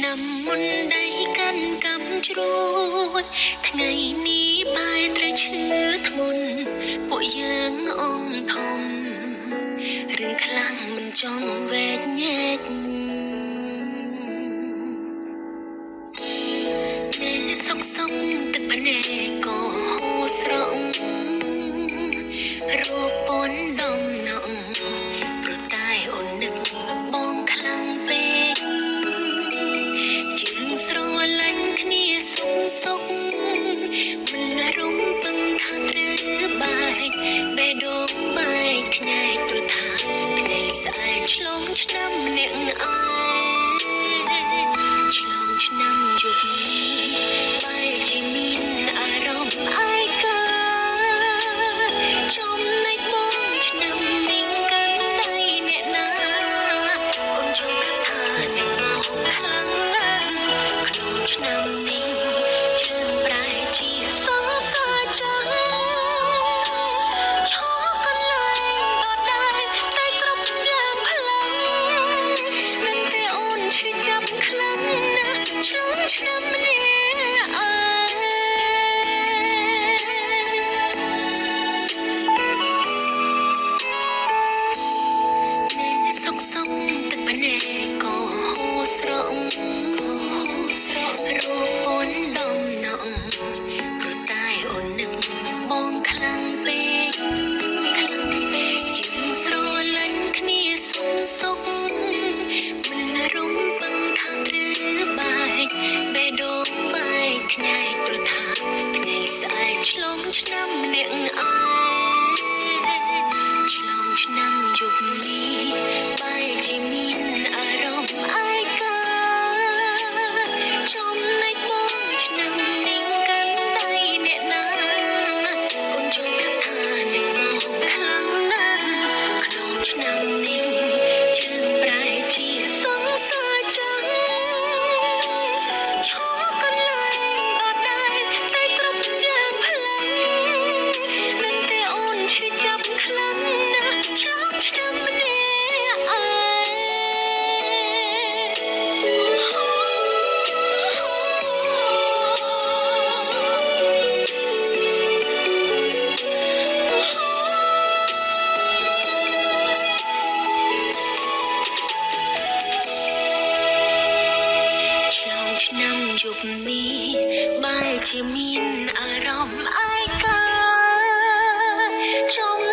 ឆ្នាំមុនដៃកាន់កំជ្រួតថ្ងៃនេះបែរត្រូវឈឺធ្ងន់ពួកយើងអងធំរឿងខ្លាំងមិនចង់វែកញែកសុកសុកទឹកភ្នែកក៏ហូរស្រង់រពន់ដំណងប្រតែអូននឹកបងខ្លាំងពេកយើងស្រលាញ់គ្នាសុកសុកមិនរំពឹងថាត្រូវបែកបេះដូងបែកខ្ញែកព្រោះថាថ្ងៃស្អែកឆ្លងឆ្នាំអ្នកឯងឆ្លងឆ្នាំយប់បែកជាមានអារម្មណ៍ឯកាចំណែកបងឆ្នាំនេះកាន់ដៃអ្នកណាកូនចង់ប្រាប់ថាអ្នកមកខ្លាំងណាស់ក្នុងឆ្នាំនេះជឿនប្រែជាសង្សារចាស់ឈរកន្លែងដដែលតែគ្រប់យ៉ាងផ្លាំងនឹងតែអូនឈឺចាប់ខ្លាំងណាស់ឆ្លងឆ្នាំនេះសុកសុកទឹកភ្នែកក៏ហូរស្រង់រពន់ដំណងព្រោះតែអូននឹកបងខ្លាំងពេកយើងស្រលាញ់គ្នាសុកសុកមិនរំពឹងថាត្រូវបែកបេះដូងបែកខ្ញែកព្រោះថាថ្ងៃស្អែកឆ្លងឆ្នាំអ្នកឯងឆ្លងឆ្នាំយប់នេះបែរជាមានអារម្មណ៍ឯកាចំណែកបងឆ្នាំនេះកាន់ដៃអ្នកណាកូនចង់ប្រាប់ថាអ្នកមកខ្លាំងណាស់ក្នុងឆ្នាំនេះជឿនប្រែជាសង្សារចាស់ឈរកន្លែងដដែលតែគ្រប់យ៉ាងផ្លាំងនឹងតែអូនឈឺចាប់ខ្លាំងណាស់ឆ្លងឆ្នាំនេះឆ្លងឆ្នាំយប់នេះបែរជាមានអារម្មណ៍ឯកាចំ